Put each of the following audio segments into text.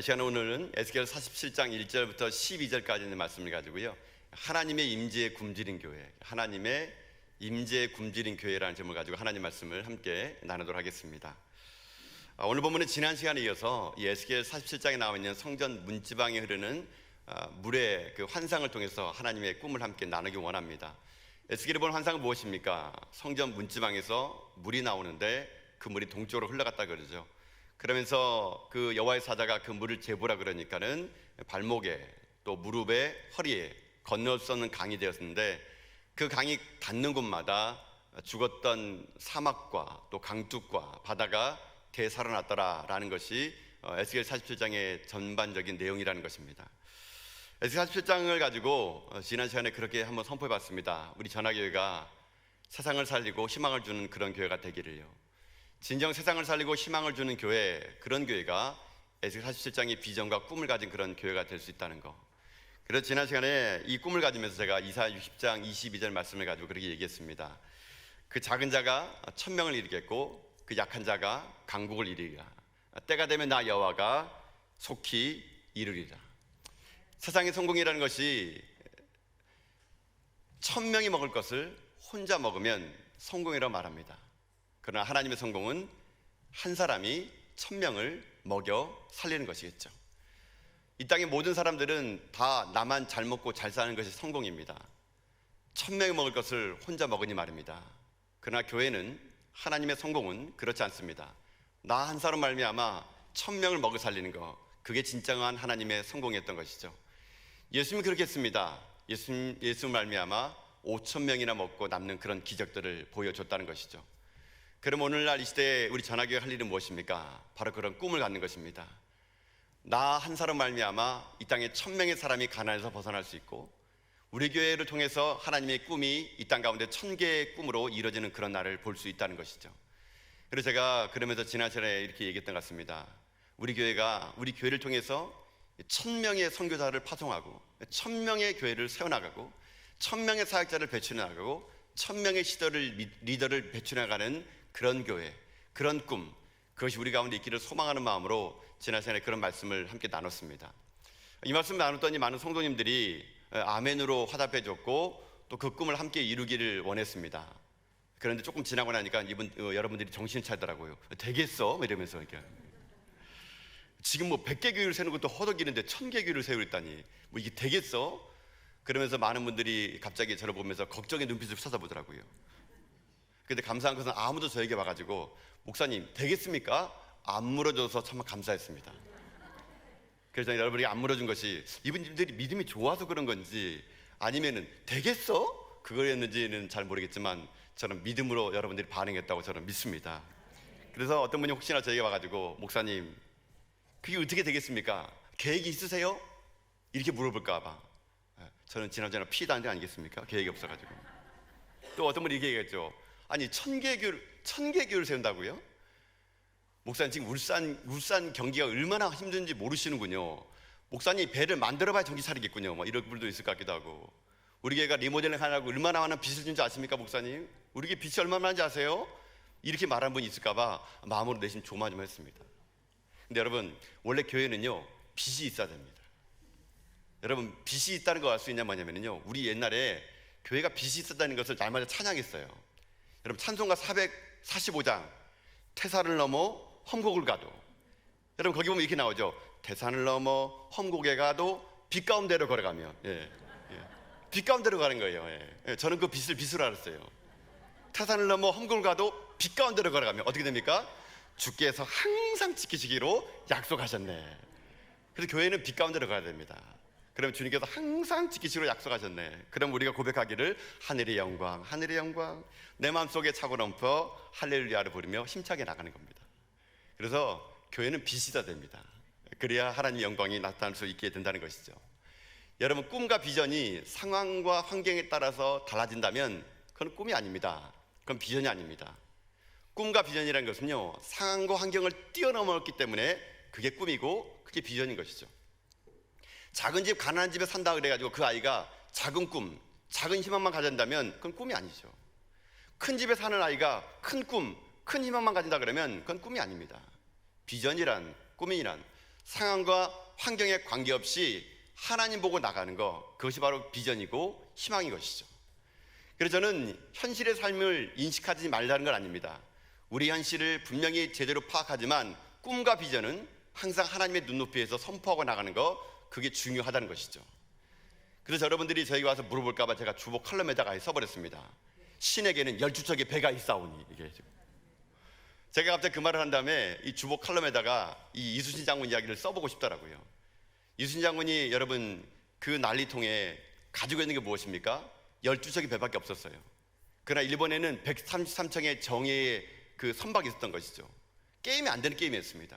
시간 오늘은 에스겔 47장 1절부터 12절까지 있는 말씀을 가지고요, 하나님의 임재에 굶주린 교회, 하나님의 임재에 굶주린 교회라는 제목을 가지고 하나님 말씀을 함께 나누도록 하겠습니다. 오늘 본문은 지난 시간에 이어서 이 에스겔 47장에 나와 있는 성전 문지방에 흐르는 물의 그 환상을 통해서 하나님의 꿈을 함께 나누기 원합니다. 에스겔이 본 환상은 무엇입니까? 성전 문지방에서 물이 나오는데 그 물이 동쪽으로 흘러갔다 그러죠. 그러면서 그 여호와의 사자가 그 물을 재보라 그러니까는 발목에 또 무릎에 허리에 건널 수 없는 강이 되었는데, 그 강이 닿는 곳마다 죽었던 사막과 또 강둑과 바다가 되살아났더라라는 것이 에스겔 47장의 전반적인 내용이라는 것입니다. 에스겔 47장을 가지고 지난 시간에 그렇게 한번 선포해 봤습니다. 우리 전화교회가 세상을 살리고 희망을 주는 그런 교회가 되기를요. 진정 세상을 살리고 희망을 주는 교회, 그런 교회가 에스겔 47장의 비전과 꿈을 가진 그런 교회가 될 수 있다는 거. 그래서 지난 시간에 이 꿈을 가지면서 제가 이사야 60장 22절 말씀을 가지고 그렇게 얘기했습니다. 그 작은 자가 1000명을 일으켰고 그 약한 자가 강국을 이루리라. 때가 되면 나 여호와가 속히 이루리라. 세상의 성공이라는 것이 1000명이 먹을 것을 혼자 먹으면 성공이라고 말합니다. 그러나 하나님의 성공은 한 사람이 1000명을 먹여 살리는 것이겠죠. 이 땅의 모든 사람들은 다 나만 잘 먹고 잘 사는 것이 성공입니다. 1000명이 먹을 것을 혼자 먹으니 말입니다. 그러나 교회는, 하나님의 성공은 그렇지 않습니다. 나 한 사람 말미암아 1000명을 먹여 살리는 것, 그게 진정한 하나님의 성공이었던 것이죠. 예수님이 그렇게 했습니다. 예수님 말미암아 5000명이나 먹고 남는 그런 기적들을 보여줬다는 것이죠. 그럼 오늘날 이 시대에 우리 전화교회 할 일은 무엇입니까? 바로 그런 꿈을 갖는 것입니다. 나 한 사람 말미암아 이 땅에 1000명의 사람이 가난에서 벗어날 수 있고, 우리 교회를 통해서 하나님의 꿈이 이 땅 가운데 1000개의 꿈으로 이루어지는 그런 날을 볼 수 있다는 것이죠. 그래서 제가 그러면서 지난 시간에 이렇게 얘기했던 것 같습니다. 우리 교회가 우리 교회를 통해서 1000명의 선교사를 파송하고 1000명의 교회를 세워나가고 1000명의 사역자를 배출해나가고 1000명의 리더를 배출해나가는 그런 교회, 그런 꿈, 그것이 우리 가운데 있기를 소망하는 마음으로 지난 시간에 그런 말씀을 함께 나눴습니다. 이 말씀을 나눴더니 많은 성도님들이 아멘으로 화답해 줬고 또 그 꿈을 함께 이루기를 원했습니다. 그런데 조금 지나고 나니까 여러분들이 정신을 차리더라고요. 되겠어? 이러면서 이렇게. 지금 100개 교회를 세우는 것도 허덕이는데 1000개 교회를 세우랬다니 이게 되겠어? 그러면서 많은 분들이 갑자기 저를 보면서 걱정의 눈빛을 쳐다보더라고요. 근데 감사한 것은 아무도 저에게 와가지고 목사님 되겠습니까? 안 물어줘서 참 감사했습니다. 그래서 여러분이 안 물어준 것이 이분들이 믿음이 좋아서 그런 건지 아니면은 되겠어? 그거였는지는 잘 모르겠지만 저는 믿음으로 여러분들이 반응했다고 저는 믿습니다. 그래서 어떤 분이 혹시나 저에게 와가지고 목사님 그게 어떻게 되겠습니까? 계획이 있으세요? 이렇게 물어볼까 봐 저는 지난번에 피해다는 데 아니겠습니까? 계획이 없어가지고. 또 어떤 분이 이렇게 얘기했죠. 아니 1000개 교회를 세운다고요? 목사님 지금 울산 경기가 얼마나 힘든지 모르시는군요. 목사님 배를 만들어봐야 정신 차리겠군요. 이런 분도 있을 것 같기도 하고. 우리 교회가 리모델링 하려고 얼마나 많은 빚을 준지 아십니까 목사님? 우리 교회 빚이 얼마나 많은지 아세요? 이렇게 말하는 분이 있을까 봐 마음으로 내심 조마조마했습니다. 근데 여러분 원래 교회는요 빚이 있어야 됩니다. 여러분 빚이 있다는 거 알 수 있냐 뭐냐면요, 우리 옛날에 교회가 빚이 있었다는 것을 날마다 찬양했어요. 여러분 찬송가 445장 태산을 넘어 험곡을 가도, 여러분 거기 보면 이렇게 나오죠. 태산을 넘어 험곡에 가도 빛 가운데로 걸어가면, 빛 가운데로 가는 거예요. 저는 그 빛을 빛으로 알았어요. 태산을 넘어 험곡을 가도 빛 가운데로 걸어가면 어떻게 됩니까? 주께서 항상 지키시기로 약속하셨네. 그래서 교회는 빛 가운데로 가야 됩니다. 그럼 주님께서 항상 지키시기로 약속하셨네. 그럼 우리가 고백하기를 하늘의 영광, 하늘의 영광, 내 마음속에 차고 넘쳐 할렐루야를 부르며 힘차게 나가는 겁니다. 그래서 교회는 빛이 다 됩니다. 그래야 하나님의 영광이 나타날 수 있게 된다는 것이죠. 여러분 꿈과 비전이 상황과 환경에 따라서 달라진다면 그건 꿈이 아닙니다. 그건 비전이 아닙니다. 꿈과 비전이라는 것은요 상황과 환경을 뛰어넘었기 때문에 그게 꿈이고 그게 비전인 것이죠. 작은 집 가난한 집에 산다 그래가지고 그 아이가 작은 꿈, 작은 희망만 가진다면 그건 꿈이 아니죠. 큰 집에 사는 아이가 큰 꿈, 큰 희망만 가진다 그러면 그건 꿈이 아닙니다. 비전이란, 꿈이란 상황과 환경에 관계없이 하나님 보고 나가는 것, 그것이 바로 비전이고 희망인 것이죠. 그래서 저는 현실의 삶을 인식하지 말라는 건 아닙니다. 우리 현실을 분명히 제대로 파악하지만 꿈과 비전은 항상 하나님의 눈높이에서 선포하고 나가는 것, 그게 중요하다는 것이죠. 그래서 여러분들이 저에게 와서 물어볼까 봐 제가 주보 칼럼에다가 써버렸습니다. 신에게는 12척의 배가 있사오니. 이게 제가 갑자기 그 말을 한 다음에 이 주보 칼럼에다가 이 이순신 장군 이야기를 써보고 싶더라고요. 이순신 장군이 여러분 그 난리통에 가지고 있는 게 무엇입니까? 12척의 배밖에 없었어요. 그러나 일본에는 133척의 정예의 그 선박이 있었던 것이죠. 게임이 안 되는 게임이었습니다.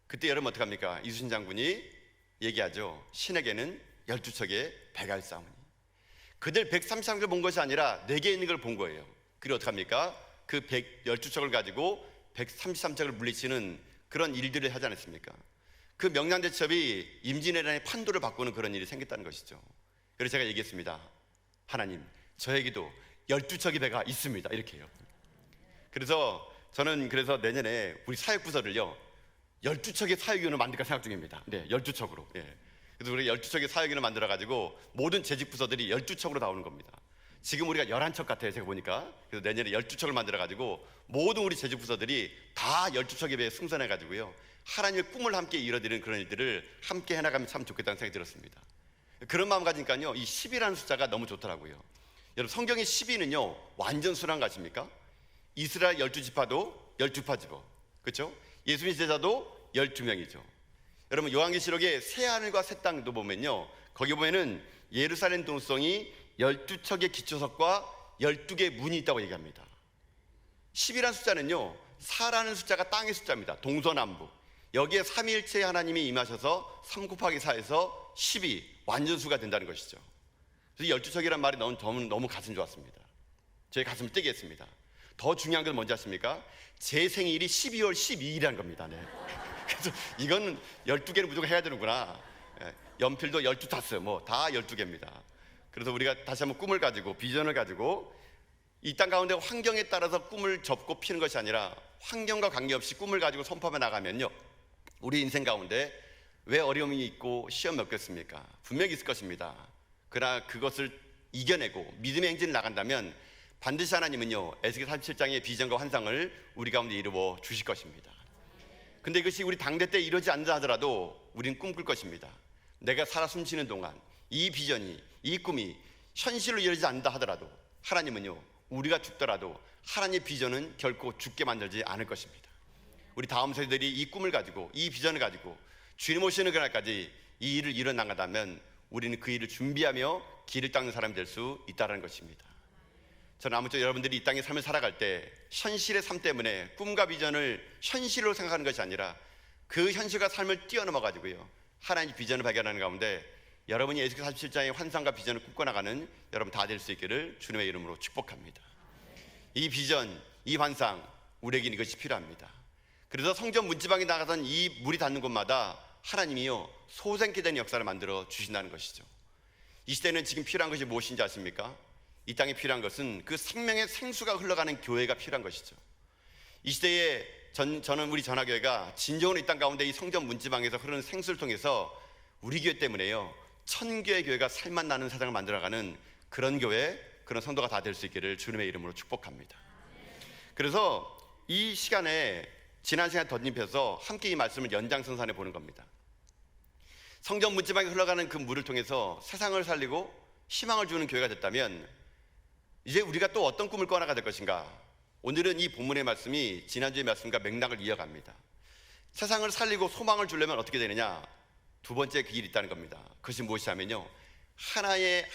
그때 여러분 어떡합니까? 이순신 장군이 얘기하죠. 신에게는 12척의 배가 있사오니. 그들 133척을 본 것이 아니라 4개 있는 걸 본 거예요. 그리고 어떡합니까? 그 12척을 가지고 133척을 물리치는 그런 일들을 하지 않았습니까? 그 명량대첩이 임진왜란의 판도를 바꾸는 그런 일이 생겼다는 것이죠. 그래서 제가 얘기했습니다. 하나님, 저에게도 12척의 배가 있습니다. 이렇게 해요. 그래서 저는 내년에 우리 사역부서를요 12척의 사역위원을 만들까 생각 중입니다. 네, 12척으로. 예. 그래서 우리 12척의 사역위원을 만들어가지고 모든 재직부서들이 12척으로 나오는 겁니다. 지금 우리가 11척 같아요, 제가 보니까. 그래서 내년에 12척을 만들어가지고 모든 우리 재직부서들이 다 12척의 배에 승선해가지고요 하나님의 꿈을 함께 이뤄드리는 그런 일들을 함께 해나가면 참 좋겠다는 생각이 들었습니다. 그런 마음 가지니까요 이 10이라는 숫자가 너무 좋더라고요. 여러분 성경의 10이는요 완전 수란 거 아십니까? 이스라엘 12지파도 12파 집어, 그렇죠? 예수님 제자도 12명이죠. 여러분 요한계시록의 새 하늘과 새 땅도 보면요 거기 보면은 예루살렘 동성이 12척의 기초석과 12개의 문이 있다고 얘기합니다. 10이라는 숫자는요 4라는 숫자가 땅의 숫자입니다. 동서남북. 여기에 삼위일체의 하나님이 임하셔서 3 곱하기 4에서 10이 완전수가 된다는 것이죠. 그래서 12척이란 말이 너무 가슴 좋았습니다. 제 가슴을 뛰게 했습니다. 더 중요한 건 뭔지 아십니까? 제 생일이 12월 12일이라는 겁니다. 네. 그래서 이건 12개는 무조건 해야 되는구나. 연필도 12타스 뭐 다 12개입니다. 그래서 우리가 다시 한번 꿈을 가지고 비전을 가지고 이 땅 가운데 환경에 따라서 꿈을 접고 피는 것이 아니라 환경과 관계없이 꿈을 가지고 선포해 나가면요 우리 인생 가운데 왜 어려움이 있고 시험 몇 겠습니까? 분명히 있을 것입니다. 그러나 그것을 이겨내고 믿음의 행진을 나간다면 반드시 하나님은요 에스겔 37장의 비전과 환상을 우리 가운데 이루어 주실 것입니다. 근데 이것이 우리 당대 때 이루어지지 않는다 하더라도 우리는 꿈꿀 것입니다. 내가 살아 숨쉬는 동안 이 비전이, 이 꿈이 현실로 이루어지지 않는다 하더라도 하나님은요 우리가 죽더라도 하나님의 비전은 결코 죽게 만들지 않을 것입니다. 우리 다음 세대들이 이 꿈을 가지고 이 비전을 가지고 주님 오시는 그날까지 이 일을 이뤄나가다면 우리는 그 일을 준비하며 길을 닦는 사람이 될 수 있다는 것입니다. 저는 아무쪼록 여러분들이 이 땅의 삶을 살아갈 때 현실의 삶 때문에 꿈과 비전을 현실로 생각하는 것이 아니라 그 현실과 삶을 뛰어넘어 가지고요 하나님의 비전을 발견하는 가운데 여러분이 에스겔 47장의 환상과 비전을 꿈꿔나가는 여러분 다 될 수 있기를 주님의 이름으로 축복합니다. 이 비전, 이 환상 우리에게는 이것이 필요합니다. 그래서 성전 문지방에 나가던 이 물이 닿는 곳마다 하나님이요 소생케 되는 역사를 만들어 주신다는 것이죠. 이 시대는 지금 필요한 것이 무엇인지 아십니까? 이 땅에 필요한 것은 그 생명의 생수가 흘러가는 교회가 필요한 것이죠. 이 시대에 저는 우리 전화교회가 진정으로 이 땅 가운데 이 성전 문지방에서 흐르는 생수를 통해서 우리 교회 때문에요 1000개의 교회가 살맛 나는 세상을 만들어가는 그런 교회, 그런 성도가 다 될 수 있기를 주님의 이름으로 축복합니다. 그래서 이 시간에 지난 시간에 덧입혀서 함께 이 말씀을 연장선상에 보는 겁니다. 성전 문지방에 흘러가는 그 물을 통해서 세상을 살리고 희망을 주는 교회가 됐다면 이제 우리가 또 어떤 꿈을 꿔나가야 될 것인가? 오늘은 이 본문의 말씀이 지난주의 말씀과 맥락을 이어갑니다. 세상을 살리고 소망을 주려면 어떻게 되느냐? 두 번째 그 길이 있다는 겁니다. 그것이 무엇이냐면요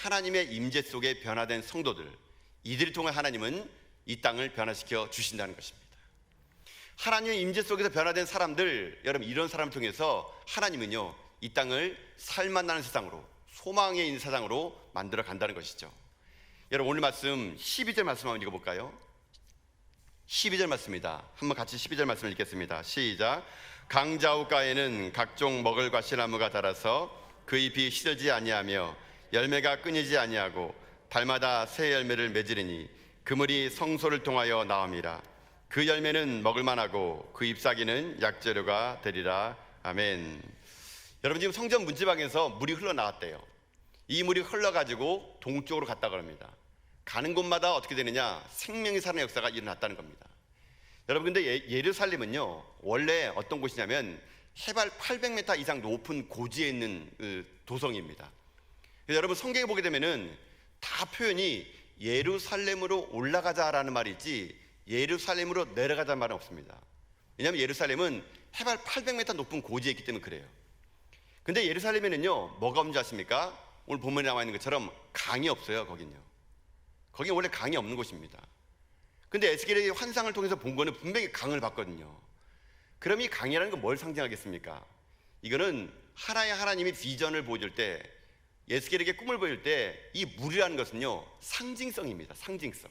하나님의 임재 속에 변화된 성도들, 이들을 통해 하나님은 이 땅을 변화시켜 주신다는 것입니다. 하나님의 임재 속에서 변화된 사람들, 여러분 이런 사람을 통해서 하나님은요 이 땅을 살맛 나는 세상으로, 소망에 있는 세상으로 만들어 간다는 것이죠. 여러분 오늘 말씀 12절 말씀 한번 읽어볼까요? 12절 말씀입니다. 한번 같이 12절 말씀을 읽겠습니다. 시작. 강자우가에는 각종 먹을 과실나무가 자라서 그 잎이 시들지 아니하며 열매가 끊이지 아니하고 달마다 새 열매를 맺으리니 그물이 성소를 통하여 나옵니다. 그 열매는 먹을만하고 그 잎사귀는 약재료가 되리라. 아멘. 여러분, 지금 성전 문지방에서 물이 흘러나왔대요. 이 물이 흘러가지고 동쪽으로 갔다고 합니다. 가는 곳마다 어떻게 되느냐? 생명이 사는 역사가 일어났다는 겁니다. 여러분, 근데 예루살렘은요, 원래 어떤 곳이냐면 해발 800m 이상 높은 고지에 있는 도성입니다. 여러분, 성경에 보게 되면은 다 표현이 예루살렘으로 올라가자라는 말이 있지 예루살렘으로 내려가자는 말은 없습니다. 왜냐하면 예루살렘은 해발 800m 높은 고지에 있기 때문에 그래요. 근데 예루살렘에는요, 뭐가 없는지 아십니까? 오늘 본문에 나와 있는 것처럼 강이 없어요. 거긴요, 거긴 원래 강이 없는 곳입니다. 근데 에스겔의 환상을 통해서 본 거는 분명히 강을 봤거든요. 그럼 이 강이라는 건 뭘 상징하겠습니까? 이거는 하나님이 비전을 보여줄 때, 에스겔에게 꿈을 보여줄 때 이 물이라는 것은요, 상징성입니다. 상징성.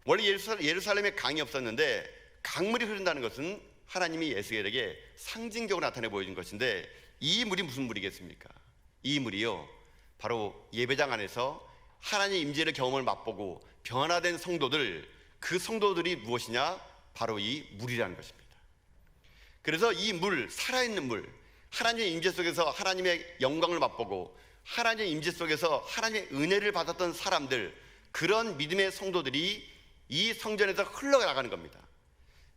원래 예루살렘에 강이 없었는데 강물이 흐른다는 것은 하나님이 에스겔에게 상징적으로 나타내 보여준 것인데, 이 물이 무슨 물이겠습니까? 이 물이요, 바로 예배당 안에서 하나님의 임재의 경험을 맛보고 변화된 성도들, 그 성도들이 무엇이냐? 바로 이 물이라는 것입니다. 그래서 이 물, 살아있는 물, 하나님의 임재 속에서 하나님의 영광을 맛보고 하나님의 임재 속에서 하나님의 은혜를 받았던 사람들, 그런 믿음의 성도들이 이 성전에서 흘러나가는 겁니다.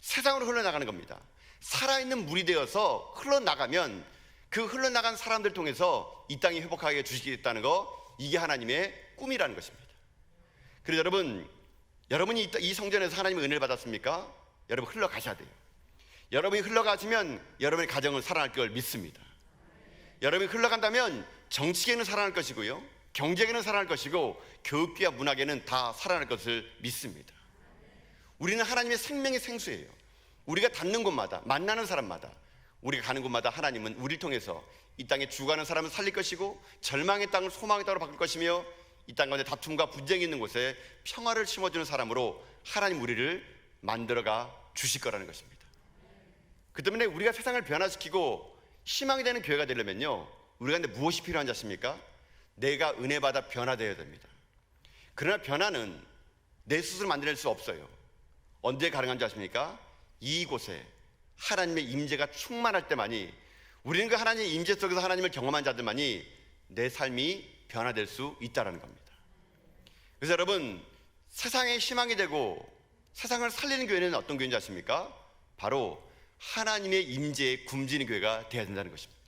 세상으로 흘러나가는 겁니다. 살아있는 물이 되어서 흘러나가면 그 흘러나간 사람들 통해서 이 땅이 회복하게 주시겠다는 거, 이게 하나님의 꿈이라는 것입니다. 그래서 여러분이 이 성전에서 하나님의 은혜를 받았습니까? 여러분 흘러가셔야 돼요. 여러분이 흘러가시면 여러분의 가정은 살아날 걸 믿습니다. 여러분이 흘러간다면 정치계는 살아날 것이고요, 경제계는 살아날 것이고, 교육계와 문화계는 다 살아날 것을 믿습니다. 우리는 하나님의 생명의 생수예요. 우리가 닿는 곳마다, 만나는 사람마다, 우리가 가는 곳마다 하나님은 우리를 통해서 이 땅에 죽어가는 사람을 살릴 것이고, 절망의 땅을 소망의 땅으로 바꿀 것이며, 이 땅 가운데 다툼과 분쟁이 있는 곳에 평화를 심어주는 사람으로 하나님 우리를 만들어가 주실 거라는 것입니다. 그 때문에 우리가 세상을 변화시키고 희망이 되는 교회가 되려면요, 우리가 근데 무엇이 필요한지 아십니까? 내가 은혜 받아 변화되어야 됩니다. 그러나 변화는 내 스스로 만들어낼 수 없어요. 언제 가능한지 아십니까? 이곳에 하나님의 임재가 충만할 때만이, 우리는 그 하나님의 임재 속에서 하나님을 경험한 자들만이 내 삶이 변화될 수 있다는 겁니다. 그래서 여러분, 세상에 희망이 되고 세상을 살리는 교회는 어떤 교회인지 아십니까? 바로 하나님의 임재에 굶주리는 교회가 되어야 된다는 것입니다.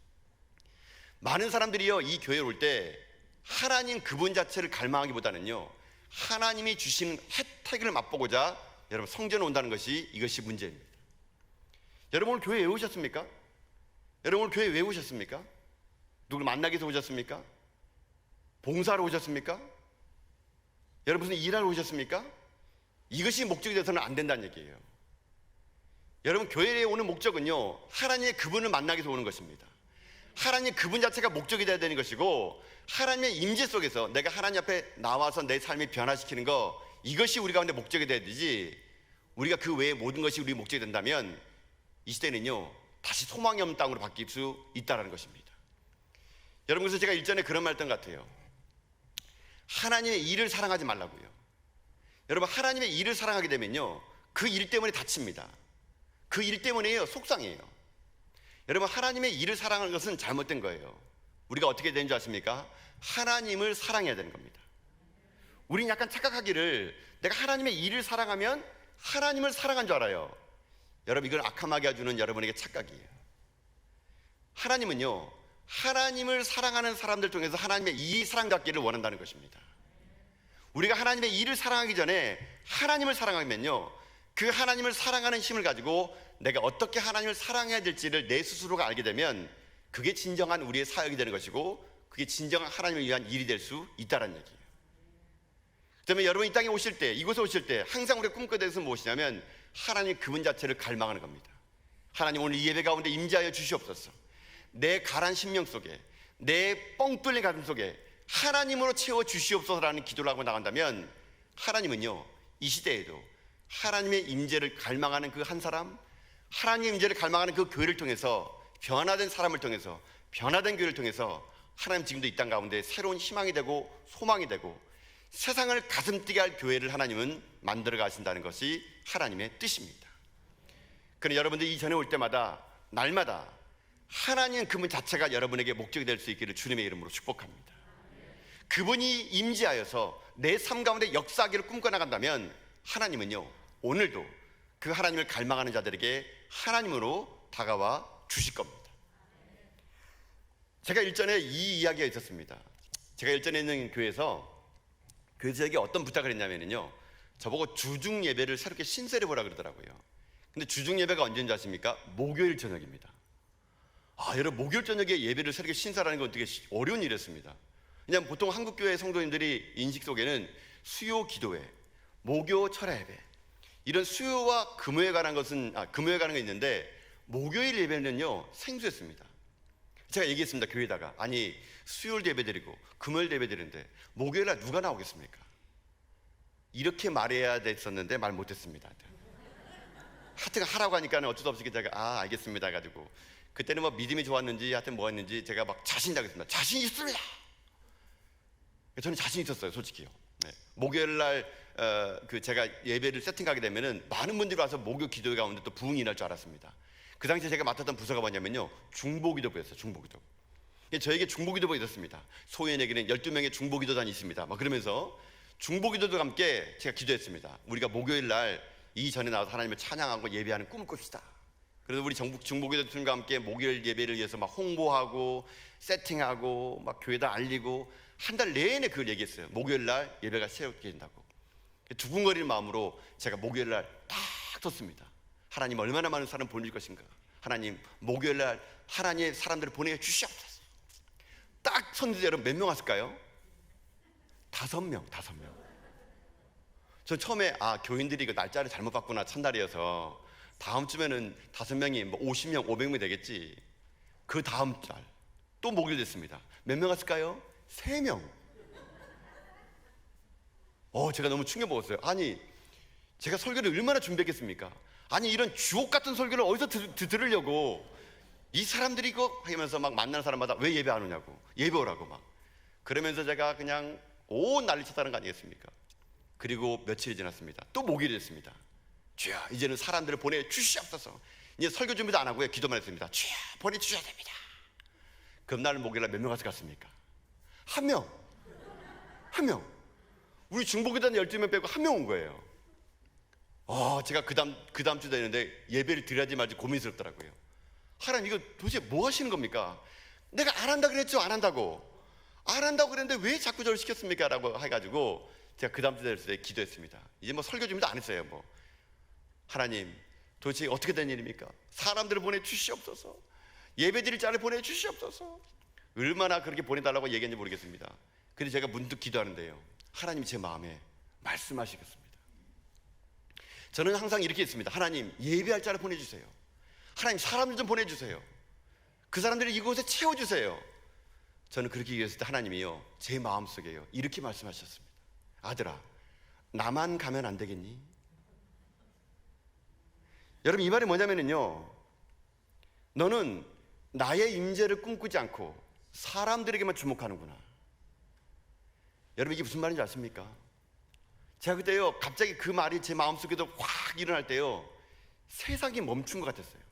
많은 사람들이요, 이 교회에 올 때 하나님 그분 자체를 갈망하기보다는요, 하나님이 주시는 혜택을 맛보고자 여러분 성전에 온다는 것이, 이것이 문제입니다. 여러분 오늘 교회에 왜 오셨습니까? 여러분 오늘 교회에 왜 오셨습니까? 누굴 만나기 위해서 오셨습니까? 봉사하러 오셨습니까? 여러분 무슨 일하러 오셨습니까? 이것이 목적이 돼서는 안 된다는 얘기예요. 여러분 교회에 오는 목적은요, 하나님의 그분을 만나기 위해서 오는 것입니다. 하나님 그분 자체가 목적이 되어야 되는 것이고, 하나님의 임재 속에서 내가 하나님 앞에 나와서 내 삶을 변화시키는 거, 이것이 우리 가운데 목적이 되어야 되지, 우리가 그 외의 모든 것이 우리 목적이 된다면 이 시대는요, 다시 소망이 없는 땅으로 바뀔 수 있다는 것입니다. 여러분, 그래서 제가 일전에 그런 말 했던 것 같아요. 하나님의 일을 사랑하지 말라고요. 여러분, 하나님의 일을 사랑하게 되면요, 그 일 때문에 다칩니다. 그 일 때문에요, 속상해요. 여러분, 하나님의 일을 사랑하는 것은 잘못된 거예요. 우리가 어떻게 되는 줄 아십니까? 하나님을 사랑해야 되는 겁니다. 우리는 약간 착각하기를, 내가 하나님의 일을 사랑하면 하나님을 사랑한 줄 알아요. 여러분, 이건 악함하게 해주는 여러분에게 착각이에요. 하나님은요, 하나님을 사랑하는 사람들 통해서 하나님의 이 사랑 갖기를 원한다는 것입니다. 우리가 하나님의 일을 사랑하기 전에 하나님을 사랑하면요, 그 하나님을 사랑하는 힘을 가지고 내가 어떻게 하나님을 사랑해야 될지를 내 스스로가 알게 되면 그게 진정한 우리의 사역이 되는 것이고, 그게 진정한 하나님을 위한 일이 될 수 있다는 얘기예요. 그다음에 여러분 이 땅에 오실 때, 이곳에 오실 때 항상 우리가 꿈꿔야 되는 것은 무엇이냐면 하나님 그분 자체를 갈망하는 겁니다. 하나님 오늘 이 예배 가운데 임재하여 주시옵소서. 내 가란 심령 속에, 내 뻥 뚫린 가슴 속에 하나님으로 채워 주시옵소서라는 기도를 하고 나간다면, 하나님은요, 이 시대에도 하나님의 임재를 갈망하는 그 한 사람, 하나님의 임재를 갈망하는 그 교회를 통해서, 변화된 사람을 통해서, 변화된 교회를 통해서 하나님 지금도 이 땅 가운데 새로운 희망이 되고 소망이 되고 세상을 가슴 뛰게 할 교회를 하나님은 만들어 가신다는 것이 하나님의 뜻입니다. 그러나 여러분들 이전에 올 때마다, 날마다 하나님 그분 자체가 여러분에게 목적이 될 수 있기를 주님의 이름으로 축복합니다. 그분이 임재하여서 내 삶 가운데 역사하기를 꿈꿔나간다면 하나님은요, 오늘도 그 하나님을 갈망하는 자들에게 하나님으로 다가와 주실 겁니다. 제가 일전에 이 이야기가 있었습니다. 제가 일전에 있는 교회에서 저에게 어떤 부탁을 했냐면요, 저보고 주중 예배를 새롭게 신설해 보라 그러더라고요. 근데 주중 예배가 언제인지 아십니까? 목요일 저녁입니다. 여러분, 목요일 저녁에 예배를 새롭게 신설하는 건 되게 어려운 일이었습니다. 왜냐하면 보통 한국교회 성도님들이 인식 속에는 수요 기도회, 목요 철야 예배, 이런 수요와 금요에 관한 금요에 관한 게 있는데, 목요일 예배는요 생소했습니다. 제가 얘기했습니다. 교회에다가, 아니 수요일 예배 드리고 금요일 예배 드리는데 목요일날 누가 나오겠습니까? 이렇게 말해야 됐었는데 말 못했습니다. 하여튼 하라고 하니까 어쩔 수 없이 제가 알겠습니다 해가지고, 그때는 뭐 믿음이 좋았는지 하여튼 뭐 했는지 제가 막 자신이라고 했습니다. 자신 있습니다. 저는 자신 있었어요, 솔직히요. 네. 목요일날 제가 예배를 세팅하게 되면은 많은 분들이 와서 목요 기도회 가운데 또 부흥이 날 줄 알았습니다. 그 당시에 제가 맡았던 부서가 뭐냐면요, 중보기도부였어요. 중보기도. 저에게 중보기도부가 있었습니다. 소위원에게는 12명의 중보기도단이 있습니다. 막 그러면서 중보기도도 함께 제가 기도했습니다. 우리가 목요일날 이전에 나와서 하나님을 찬양하고 예배하는 꿈을 꿉시다. 그래서 우리 중보기도팀과 함께 목요일 예배를 위해서 막 홍보하고 세팅하고 막 교회다 알리고 한 달 내내 그걸 얘기했어요. 목요일날 예배가 새롭게 된다고. 두근거리는 마음으로 제가 목요일날 딱 섰습니다. 하나님 얼마나 많은 사람 보낼 것인가. 하나님 목요일날 하나님의 사람들을 보내주시옵소서. 딱 섰는데 여러분 몇 명 왔을까요? 5명. 전 처음에 교인들이 이거 날짜를 잘못 봤구나, 첫날이어서 다음 주면은 5명이 뭐 50명 500명 되겠지. 그 다음 달 또 목요일 됐습니다. 몇 명 왔을까요? 3명. 제가 너무 충격 먹었어요. 아니 제가 설교를 얼마나 준비했겠습니까? 아니 이런 주옥 같은 설교를 어디서 들으려고, 이 사람들이 이거 하면서 막 만나는 사람마다 왜 예배 안 오냐고, 예배 오라고 막 그러면서 제가 그냥 온 난리 쳤다는 거 아니겠습니까? 그리고 며칠이 지났습니다. 또 목요일이 됐습니다. 주여 이제는 사람들을 보내주시옵소서. 이제 설교 준비도 안 하고요, 기도만 했습니다. 주여 보내주셔야 됩니다. 금날 목요일날 몇 명 왔을 것 같습니까? 한 명. 우리 중보기단 12명 빼고 1명 온 거예요. 제가 그 다음 주 되는데 예배를 드려야지 말지 고민스럽더라고요. 하나님 이거 도대체 뭐 하시는 겁니까? 내가 안 한다 그랬죠? 안 한다고 그랬는데 왜 자꾸 저를 시켰습니까? 라고 해가지고 제가 그 다음 주 됐을 때 기도했습니다. 이제 뭐 설교 준비도 안 했어요. 하나님 도대체 어떻게 된 일입니까? 사람들을 보내주시옵소서. 예배 드릴 자를 보내주시옵소서. 얼마나 그렇게 보내달라고 얘기했는지 모르겠습니다. 그래서 제가 문득 기도하는데요, 하나님이 제 마음에 말씀하시겠습니다. 저는 항상 이렇게 했습니다. 하나님 예배할 자를 보내주세요. 하나님 사람들 좀 보내주세요. 그 사람들을 이곳에 채워주세요. 저는 그렇게 얘기했을 때 하나님이요 제 마음속에요 이렇게 말씀하셨습니다. 아들아 나만 가면 안 되겠니? 여러분 이 말이 뭐냐면요, 너는 나의 임재를 꿈꾸지 않고 사람들에게만 주목하는구나. 여러분 이게 무슨 말인지 아십니까? 제가 그때요 갑자기 그 말이 제 마음속에도 확 일어날 때요 세상이 멈춘 것 같았어요.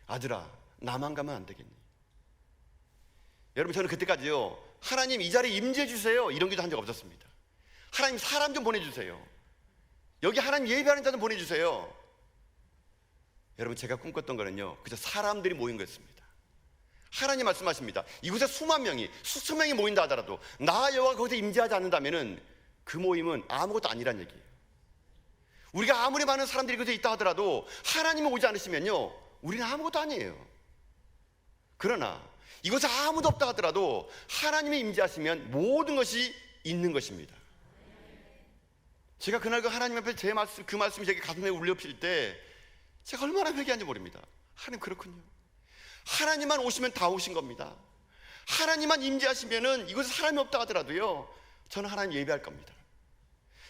아들아 나만 가면 안 되겠니? 여러분 저는 그때까지요 하나님 이 자리에 임재해 주세요 이런 기도 한 적 없었습니다. 하나님 사람 좀 보내주세요. 여기 하나님 예배하는 자 좀 보내주세요. 여러분 제가 꿈꿨던 거는요 그저 사람들이 모인 거였습니다. 하나님 말씀하십니다. 이곳에 수만 명이 수천 명이 모인다 하더라도 나 여호와가 거기서 임재하지 않는다면은 그 모임은 아무것도 아니란 얘기예요. 우리가 아무리 많은 사람들이 이곳에 있다 하더라도 하나님이 오지 않으시면요 우리는 아무것도 아니에요. 그러나 이곳에 아무도 없다 하더라도 하나님이 임재하시면 모든 것이 있는 것입니다. 제가 그날 그 하나님 앞에 그 말씀이 제게 가슴에 울려필 때 제가 얼마나 회개한지 모릅니다. 하나님 그렇군요. 하나님만 오시면 다 오신 겁니다. 하나님만 임재하시면은 이곳에 사람이 없다 하더라도요 저는 하나님 예배할 겁니다.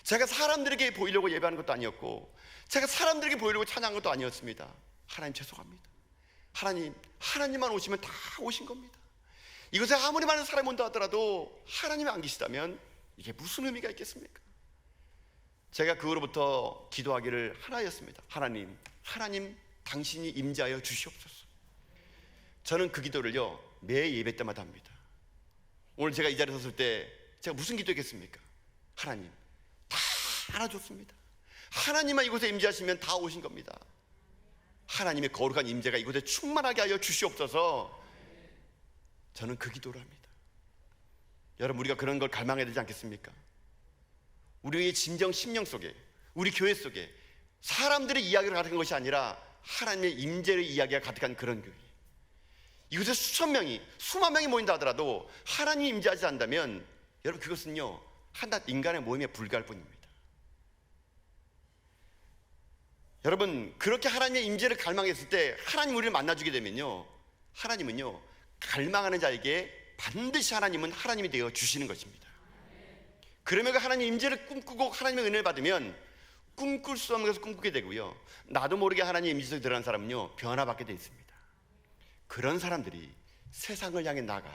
제가 사람들에게 보이려고 예배하는 것도 아니었고 제가 사람들에게 보이려고 찬양한 것도 아니었습니다. 하나님 죄송합니다. 하나님만 오시면 다 오신 겁니다. 이곳에 아무리 많은 사람이 온다 하더라도 하나님이 안 계시다면 이게 무슨 의미가 있겠습니까? 제가 그 후로부터 기도하기를 하나였습니다. 하나님 당신이 임재하여 주시옵소서. 저는 그 기도를요 매 예배 때마다 합니다. 오늘 제가 이 자리에 섰을 때 제가 무슨 기도했겠습니까? 하나님 다 알아줬습니다. 하나님만 이곳에 임재하시면 다 오신 겁니다. 하나님의 거룩한 임재가 이곳에 충만하게 하여 주시옵소서. 저는 그 기도를 합니다. 여러분, 우리가 그런 걸 갈망해야 되지 않겠습니까? 우리의 진정 심령 속에, 우리 교회 속에 사람들의 이야기를 가득한 것이 아니라 하나님의 임재의 이야기가 가득한 그런 교회, 이곳에 수천 명이, 수만 명이 모인다 하더라도 하나님이 임재하지 않는다면 여러분, 그것은요 한낱 인간의 모임에 불과할 뿐입니다. 여러분, 그렇게 하나님의 임재를 갈망했을 때 하나님 우리를 만나주게 되면요, 하나님은요 갈망하는 자에게 반드시 하나님은 하나님이 되어 주시는 것입니다. 그러면 그 하나님의 임재를 꿈꾸고 하나님의 은혜를 받으면 꿈꿀 수 없는 것을 꿈꾸게 되고요, 나도 모르게 하나님의 임재 속에 들어간 사람은요 변화받게 되어 있습니다. 그런 사람들이 세상을 향해 나가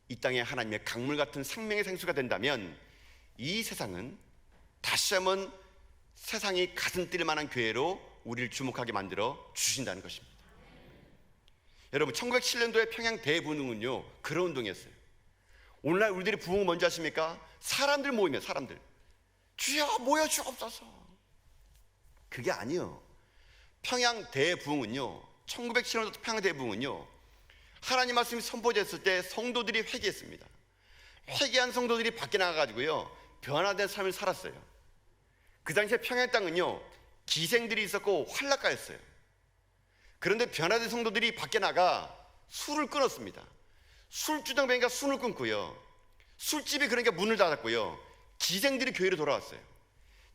이 땅에 하나님의 강물 같은 생명의 생수가 된다면 이 세상은 다시 한번 세상이 가슴 뛸 만한 교회로 우리를 주목하게 만들어 주신다는 것입니다. 여러분, 1907년도에 평양 대부흥은요 그런 운동이었어요. 오늘날 우리들이 부흥은 뭔지 아십니까? 사람들 모이면 사람들 주여 모여 주옵소서. 그게 아니에요. 평양 대부흥은요, 1907년도 평양 대부흥은요, 하나님 말씀이 선포됐을 때 성도들이 회개했습니다. 회개한 성도들이 밖에 나가가지고요 변화된 삶을 살았어요. 그 당시에 평양 땅은요 기생들이 있었고 활락가였어요. 그런데 변화된 성도들이 밖에 나가 술을 끊었습니다. 술주정뱅이가 술을 끊고요, 술집이 그러니까 문을 닫았고요, 기생들이 교회로 돌아왔어요.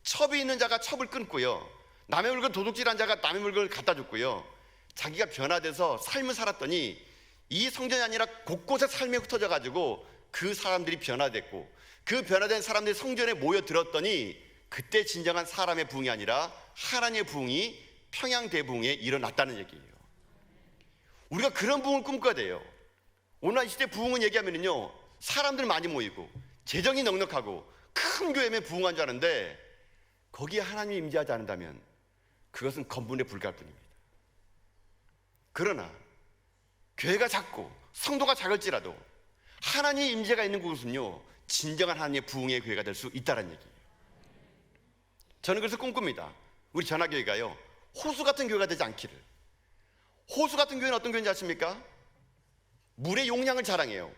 첩이 있는 자가 첩을 끊고요, 남의 물건 도둑질한 자가 남의 물건을 갖다 줬고요, 자기가 변화돼서 삶을 살았더니 이 성전이 아니라 곳곳에 삶이 흩어져 가지고 그 사람들이 변화됐고, 그 변화된 사람들이 성전에 모여들었더니 그때 진정한 사람의 부흥이 아니라 하나님의 부흥이 평양 대부흥에 일어났다는 얘기예요. 우리가 그런 부흥을 꿈꿔야 돼요. 오늘 이 시대 부흥은 얘기하면요 사람들 많이 모이고 재정이 넉넉하고 큰 교회면 부흥한 줄 아는데 거기에 하나님이 임재하지 않는다면 그것은 건물에 불과할 뿐입니다. 그러나 교회가 작고 성도가 작을지라도 하나님의 임재가 있는 곳은요 진정한 하나님의 부흥의 교회가 될 수 있다는 얘기예요. 저는 그래서 꿈꿉니다. 우리 전화교회가요 호수 같은 교회가 되지 않기를. 호수 같은 교회는 어떤 교회인지 아십니까? 물의 용량을 자랑해요.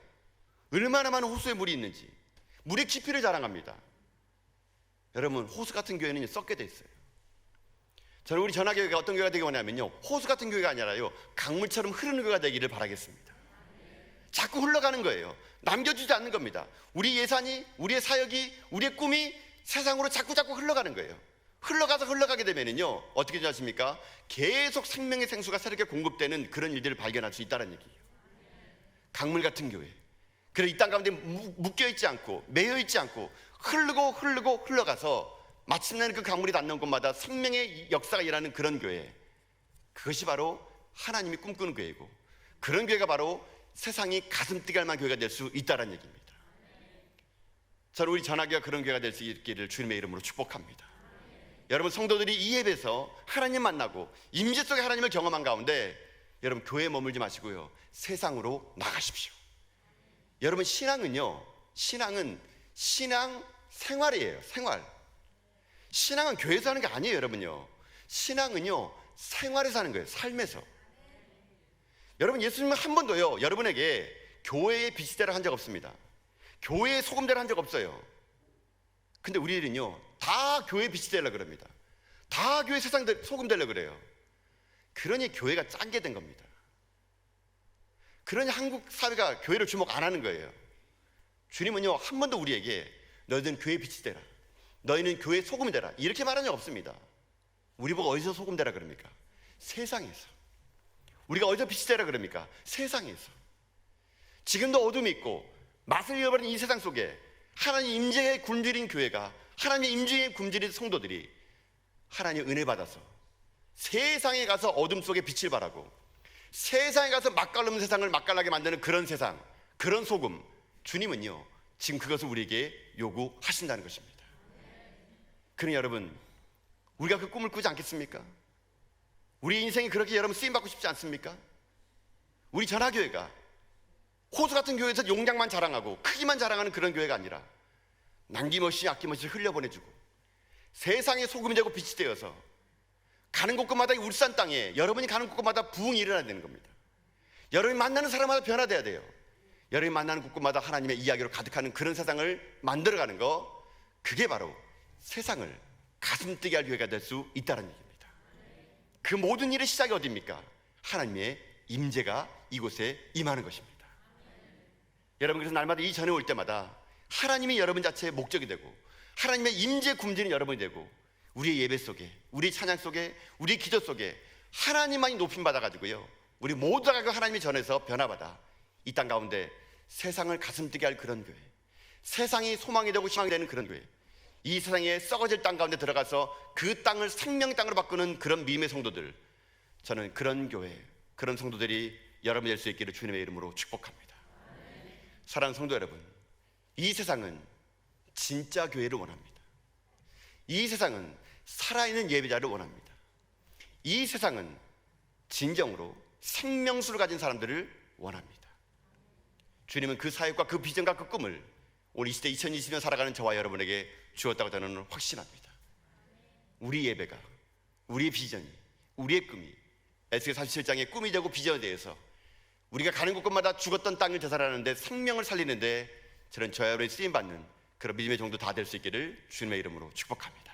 얼마나 많은 호수에 물이 있는지, 물의 깊이를 자랑합니다. 여러분, 호수 같은 교회는 썩게 돼 있어요. 저는 우리 전화교회가 어떤 교회가 되기 원하면요 호수 같은 교회가 아니라요 강물처럼 흐르는 교회가 되기를 바라겠습니다. 자꾸 흘러가는 거예요. 남겨주지 않는 겁니다. 우리 예산이, 우리의 사역이, 우리의 꿈이 세상으로 자꾸 흘러가는 거예요. 흘러가게 되면은요 어떻게 되지 않습니까? 계속 생명의 생수가 새롭게 공급되는 그런 일들을 발견할 수 있다는 얘기예요. 강물 같은 교회, 그래 이 땅 가운데 묶여있지 않고 매여있지 않고 흘러가서 마침내는 그 강물이 닿는 곳마다 생명의 역사가 일어나는 그런 교회, 그것이 바로 하나님이 꿈꾸는 교회고, 그런 교회가 바로 세상이 가슴 뛰게 할 만한 교회가 될 수 있다는 얘기입니다. 저는 우리 전화교회가 그런 교회가 될 수 있기를 주님의 이름으로 축복합니다. 여러분, 성도들이 이 예배에서 하나님 만나고 임재 속에 하나님을 경험한 가운데 여러분 교회에 머물지 마시고요 세상으로 나가십시오. 여러분, 신앙은 신앙 생활이에요. 생활. 신앙은 교회에서 하는 게 아니에요. 여러분요, 신앙은요 생활에서 하는 거예요. 삶에서. 여러분, 예수님은 한 번도요 여러분에게 교회의 빛이 되라 한 적 없습니다. 교회의 소금 되라 한 적 없어요. 근데 우리들은요 다 교회의 빛이 되려고 그럽니다. 다 교회 세상 소금 되려고 그래요. 그러니 교회가 짠게 된 겁니다. 그러니 한국 사회가 교회를 주목 안 하는 거예요. 주님은요 한 번도 우리에게 너희는 교회의 빛이 되라, 너희는 교회의 소금이 되라 이렇게 말한 적 없습니다. 우리 보고 어디서 소금 되라 그럽니까? 세상에서. 우리가 어디서 빛이 되라 그럽니까? 세상에서. 지금도 어둠이 있고 맛을 잃어버린 이 세상 속에 하나님 임재에 굶주린 교회가, 하나님 임재에 굶주린 성도들이 하나님 은혜 받아서 세상에 가서 어둠 속에 빛을 발하고 세상에 가서 맛깔없는 세상을 맛깔나게 만드는 그런 세상, 그런 소금, 주님은요 지금 그것을 우리에게 요구하신다는 것입니다. 그러니 여러분, 우리가 그 꿈을 꾸지 않겠습니까? 우리 인생이 그렇게 여러분 쓰임받고 싶지 않습니까? 우리 전화교회가 호수 같은 교회에서 용량만 자랑하고 크기만 자랑하는 그런 교회가 아니라 남김없이 아낌없이 흘려보내주고 세상의 소금이 되고 빛이 되어서 가는 곳곳마다 이 울산 땅에 여러분이 가는 곳곳마다 부흥이 일어나야 되는 겁니다. 여러분이 만나는 사람마다 변화돼야 돼요. 여러분이 만나는 곳곳마다 하나님의 이야기로 가득하는 그런 세상을 만들어가는 거, 그게 바로 세상을 가슴 뛰게 할 교회가 될 수 있다는 얘기입니다. 그 모든 일의 시작이 어디입니까? 하나님의 임재가 이곳에 임하는 것입니다. 여러분, 그래서 날마다 이 전에 올 때마다 하나님이 여러분 자체의 목적이 되고 하나님의 임재 굶주린 여러분이 되고 우리의 예배 속에, 우리 찬양 속에, 우리 기도 속에 하나님만이 높임 받아가지고요, 우리 모두가 그 하나님의 전에서 변화받아 이 땅 가운데 세상을 가슴 뛰게 할 그런 교회, 세상이 소망이 되고 희망이 되는 그런 교회, 이 세상에 썩어질 땅 가운데 들어가서 그 땅을 생명의 땅으로 바꾸는 그런 믿음의 성도들, 저는 그런 교회, 그런 성도들이 여러분이 될 수 있기를 주님의 이름으로 축복합니다. 사랑하는 성도 여러분, 이 세상은 진짜 교회를 원합니다. 이 세상은 살아있는 예배자를 원합니다. 이 세상은 진정으로 생명수를 가진 사람들을 원합니다. 주님은 그 사역과 그 비전과 그 꿈을 오늘 이 시대 2020년 살아가는 저와 여러분에게 주었다고 저는 확신합니다. 우리 예배가, 우리의 비전이, 우리의 꿈이 에스겔 47장의 꿈이 되고 비전에 대해서 우리가 가는 곳곳마다 죽었던 땅을 되살아나는데 생명을 살리는데 저는 저와 여러분이 쓰임받는 그런 믿음의 정도 다 될 수 있기를 주님의 이름으로 축복합니다.